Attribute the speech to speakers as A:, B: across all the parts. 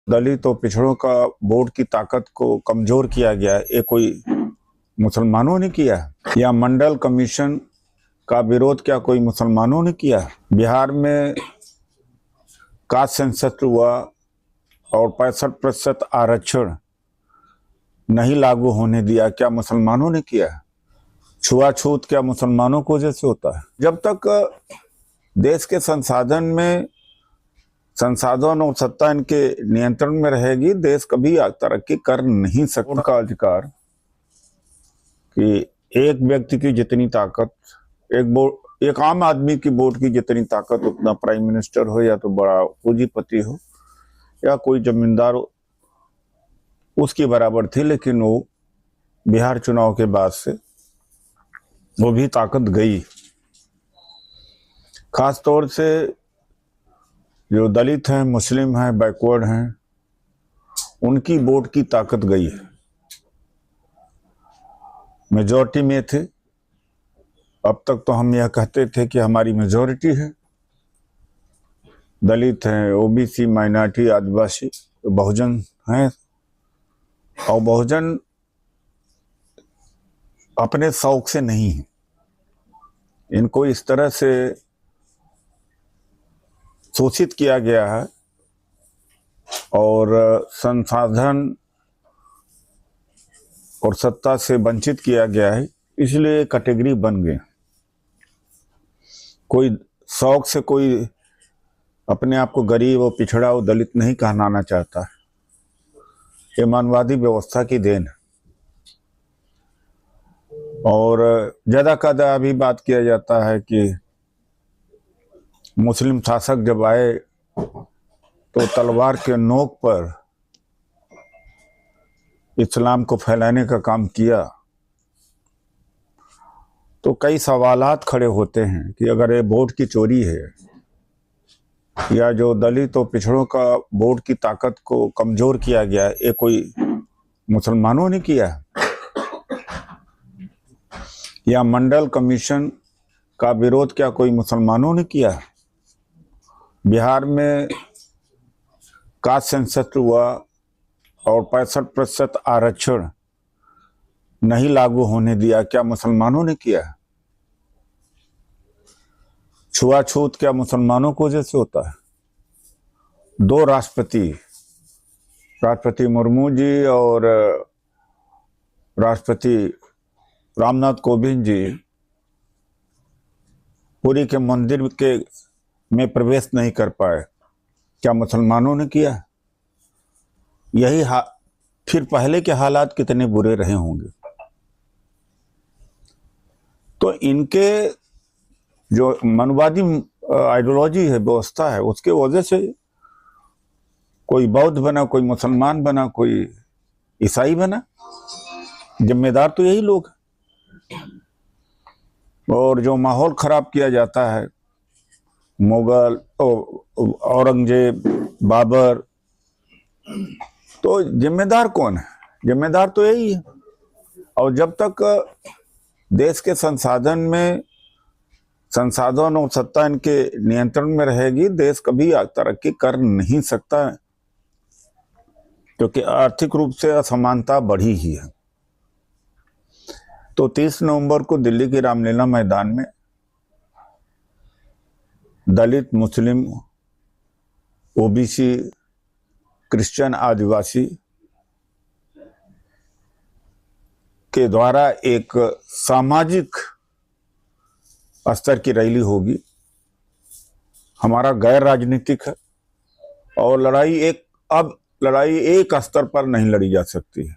A: दलित और पिछड़ों का वोट की ताकत को कमजोर किया गया, ये कोई मुसलमानों ने किया या मंडल कमीशन का विरोध क्या कोई मुसलमानों ने किया? बिहार में कास्ट सेंसस हुआ और 65% आरक्षण नहीं लागू होने दिया, क्या मुसलमानों ने किया? छुआछूत क्या मुसलमानों को वजह से होता है? जब तक देश के संसाधन और सत्ता इनके नियंत्रण में रहेगी, देश कभी तरक्की कर नहीं सकता। उनका अधिकार कि एक व्यक्ति की जितनी ताकत, एक आम आदमी की वोट की जितनी ताकत, उतना प्राइम मिनिस्टर हो या तो बड़ा पूंजीपति हो या कोई जमींदार हो, उसकी बराबर थी। लेकिन वो बिहार चुनाव के बाद से वो भी ताकत गई। खास तौर से जो दलित हैं, मुस्लिम हैं, बैकवर्ड हैं, उनकी वोट की ताकत गई है। मेजॉरिटी में थे, अब तक तो हम यह कहते थे कि हमारी मेजॉरिटी है, दलित हैं, ओबीसी, माइनॉरिटी, आदिवासी, बहुजन हैं। और बहुजन अपने शौक से नहीं है, इनको इस तरह से शोषित किया गया है और संसाधन और सत्ता से वंचित किया गया है, इसलिए कैटेगरी बन गए। कोई शौक से कोई अपने आप को गरीब और पिछड़ा और दलित नहीं कहलाना चाहता है। ये मानवादी व्यवस्था की देन है। और ज्यादा का ज्यादा अभी बात किया जाता है कि मुस्लिम शासक जब आए तो तलवार के नोक पर इस्लाम को फैलाने का काम किया। तो कई सवालात खड़े होते हैं कि अगर ये वोट की चोरी है या जो दलित और पिछड़ों का वोट की ताकत को कमजोर किया गया, ये कोई मुसलमानों ने किया या मंडल कमीशन का विरोध क्या कोई मुसलमानों ने किया? बिहार में कास्ट सेंसस हुआ और 65% आरक्षण नहीं लागू होने दिया, क्या मुसलमानों ने किया? छुआछूत क्या मुसलमानों को वजह से होता है? दो राष्ट्रपति मुर्मू जी और राष्ट्रपति रामनाथ कोविंद जी पुरी के मंदिर में प्रवेश नहीं कर पाए, क्या मुसलमानों ने किया? यही फिर पहले के हालात कितने बुरे रहे होंगे। तो इनके जो मनवादी आइडियोलॉजी है, व्यवस्था है, उसके वजह से कोई बौद्ध बना, कोई मुसलमान बना, कोई ईसाई बना, जिम्मेदार तो यही लोग हैं। और जो माहौल खराब किया जाता है, मुगल, औरंगजेब, बाबर, तो जिम्मेदार कौन है? जिम्मेदार तो यही है। और जब तक देश के संसाधन और सत्ता इनके नियंत्रण में रहेगी, देश कभी तरक्की कर नहीं सकता है, क्योंकि आर्थिक रूप से असमानता बढ़ी ही है। तो 30 नवंबर को दिल्ली की रामलीला मैदान में दलित, मुस्लिम, ओबीसी, क्रिश्चियन, आदिवासी के द्वारा एक सामाजिक स्तर की रैली होगी। हमारा गैर राजनीतिक है और लड़ाई एक स्तर पर नहीं लड़ी जा सकती है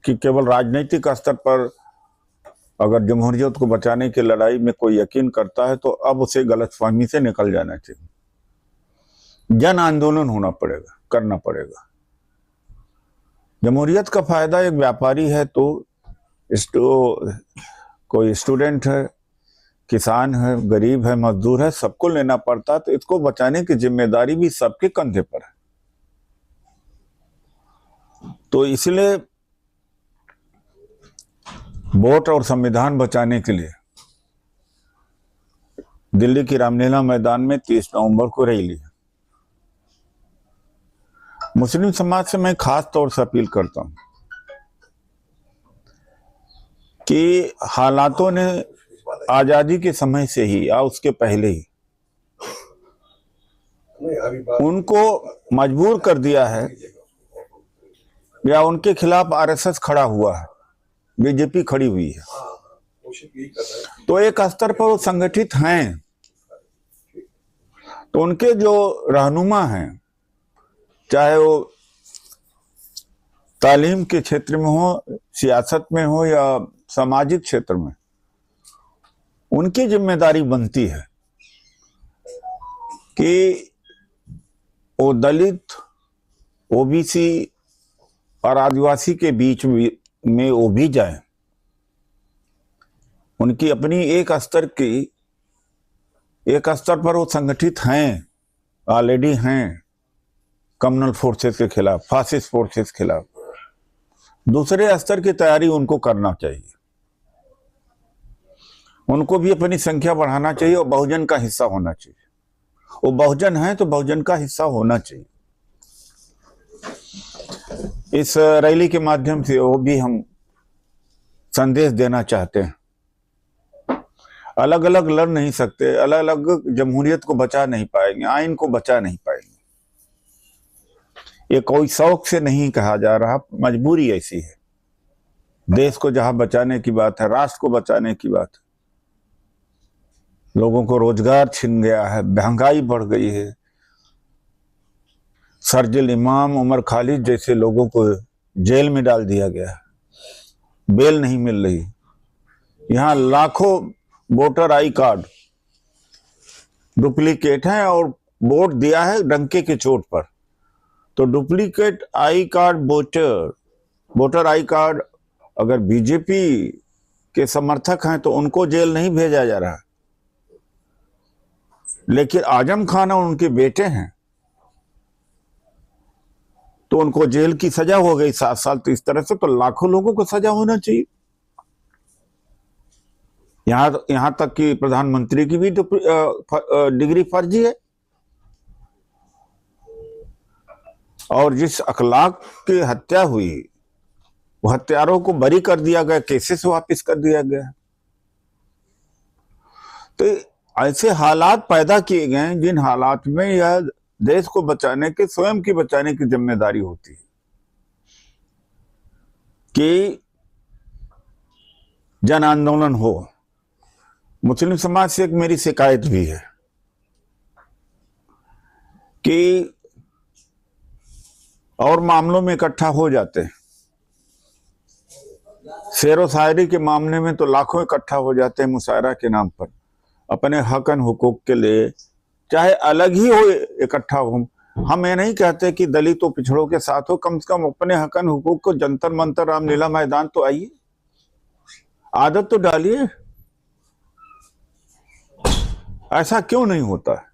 A: कि केवल राजनीतिक स्तर पर अगर जमहूरियत को बचाने की लड़ाई में कोई यकीन करता है तो अब उसे गलतफहमी से निकल जाना चाहिए। जन आंदोलन होना पड़ेगा, करना पड़ेगा। जमहूरियत का फायदा एक व्यापारी है तो कोई स्टूडेंट है, किसान है, गरीब है, मजदूर है, सबको लेना पड़ता है। तो इसको बचाने की जिम्मेदारी भी सबके कंधे पर है। तो इसलिए वोट और संविधान बचाने के लिए दिल्ली की रामलीला मैदान में 30 नवंबर को रैली है। मुस्लिम समाज से मैं खास तौर से अपील करता हूं कि हालातों ने आजादी के समय से ही या उसके पहले ही उनको मजबूर कर दिया है या उनके खिलाफ आरएसएस खड़ा हुआ है, बीजेपी खड़ी हुई है। तो एक स्तर पर वो संगठित हैं, तो उनके जो रहनुमा हैं, चाहे वो तालीम के क्षेत्र में हो, सियासत में हो या सामाजिक क्षेत्र में, उनकी जिम्मेदारी बनती है कि वो दलित, ओबीसी और आदिवासी के बीच में वो भी जाए। उनकी अपनी एक स्तर पर वो संगठित हैं, ऑलरेडी हैं कम्युनल फोर्सेस के खिलाफ, फासिस्ट फोर्सेस के खिलाफ। दूसरे स्तर की तैयारी उनको करना चाहिए, उनको भी अपनी संख्या बढ़ाना चाहिए और बहुजन का हिस्सा होना चाहिए। वो बहुजन है तो बहुजन का हिस्सा होना चाहिए। इस रैली के माध्यम से वो भी हम संदेश देना चाहते हैं। अलग अलग लड़ नहीं सकते, अलग अलग जमहूरियत को बचा नहीं पाएंगे, आइन को बचा नहीं पाएंगे। ये कोई शौक से नहीं कहा जा रहा, मजबूरी ऐसी है। देश को जहां बचाने की बात है, राष्ट्र को बचाने की बात है, लोगों को रोजगार छिन गया है, महंगाई बढ़ गई है। सरजिल इमाम, उमर खालिद जैसे लोगों को जेल में डाल दिया गया है, बेल नहीं मिल रही। यहाँ लाखों वोटर आई कार्ड डुप्लीकेट हैं और वोट दिया है डंके के चोट पर। तो duplicate I card voter I card अगर बीजेपी के समर्थक हैं तो उनको जेल नहीं भेजा जा रहा, लेकिन आजम खान और उनके बेटे हैं तो उनको जेल की सजा हो गई 7 साल। तो इस तरह से तो लाखों लोगों को सजा होना चाहिए। यहां तक कि प्रधानमंत्री की भी डिग्री फर्जी है। और जिस अखलाक की हत्या हुई, वो हत्यारों को बरी कर दिया गया, केसेस वापस कर दिया गया। तो ऐसे हालात पैदा किए गए जिन हालात में यह देश को बचाने के, स्वयं की बचाने की जिम्मेदारी होती है कि जन आंदोलन हो। मुस्लिम समाज से एक मेरी शिकायत भी है कि और मामलों में इकट्ठा हो जाते हैं। शेर व शायरी के मामले में तो लाखों इकट्ठा हो जाते हैं मुशायरा के नाम पर, अपने हकन हुकूक के लिए, चाहे अलग ही हो इकट्ठा हो। हम ये नहीं कहते कि दलितों पिछड़ों के साथ हो, कम से कम अपने हकन हुकूक को जंतर मंतर, रामलीला मैदान तो आइए, आदत तो डालिए। ऐसा क्यों नहीं होता है?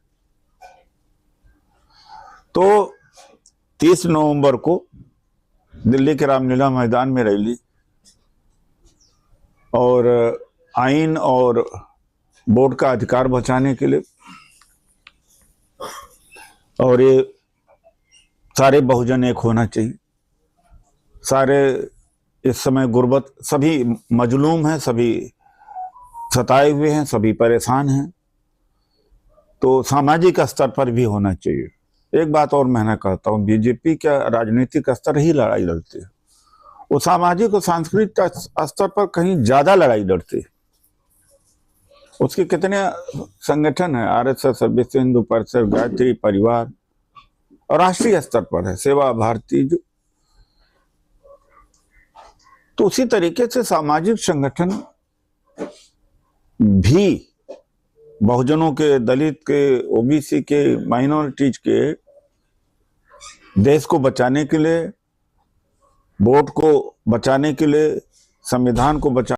A: तो 30 नवंबर को दिल्ली के रामलीला मैदान में रैली और आइन और वोट का अधिकार बचाने के लिए, और ये सारे बहुजन एक होना चाहिए। सारे इस समय गुर्बत, सभी मजलूम हैं, सभी सताए हुए हैं, सभी परेशान हैं, तो सामाजिक स्तर पर भी होना चाहिए। एक बात और मैं कहता हूँ, बीजेपी क्या राजनीतिक स्तर ही लड़ाई लड़ती है, वो सामाजिक और सांस्कृतिक स्तर पर कहीं ज्यादा लड़ाई लड़ती है। उसके कितने संगठन हैं, आरएसएस, विश्व हिंदू परिषद, गायत्री परिवार, और राष्ट्रीय स्तर पर है सेवा भारती। तो उसी तरीके से सामाजिक संगठन भी बहुजनों के, दलित के, ओबीसी के, माइनॉरिटीज के देश को बचाने के लिए, वोट को बचाने के लिए, संविधान को बचा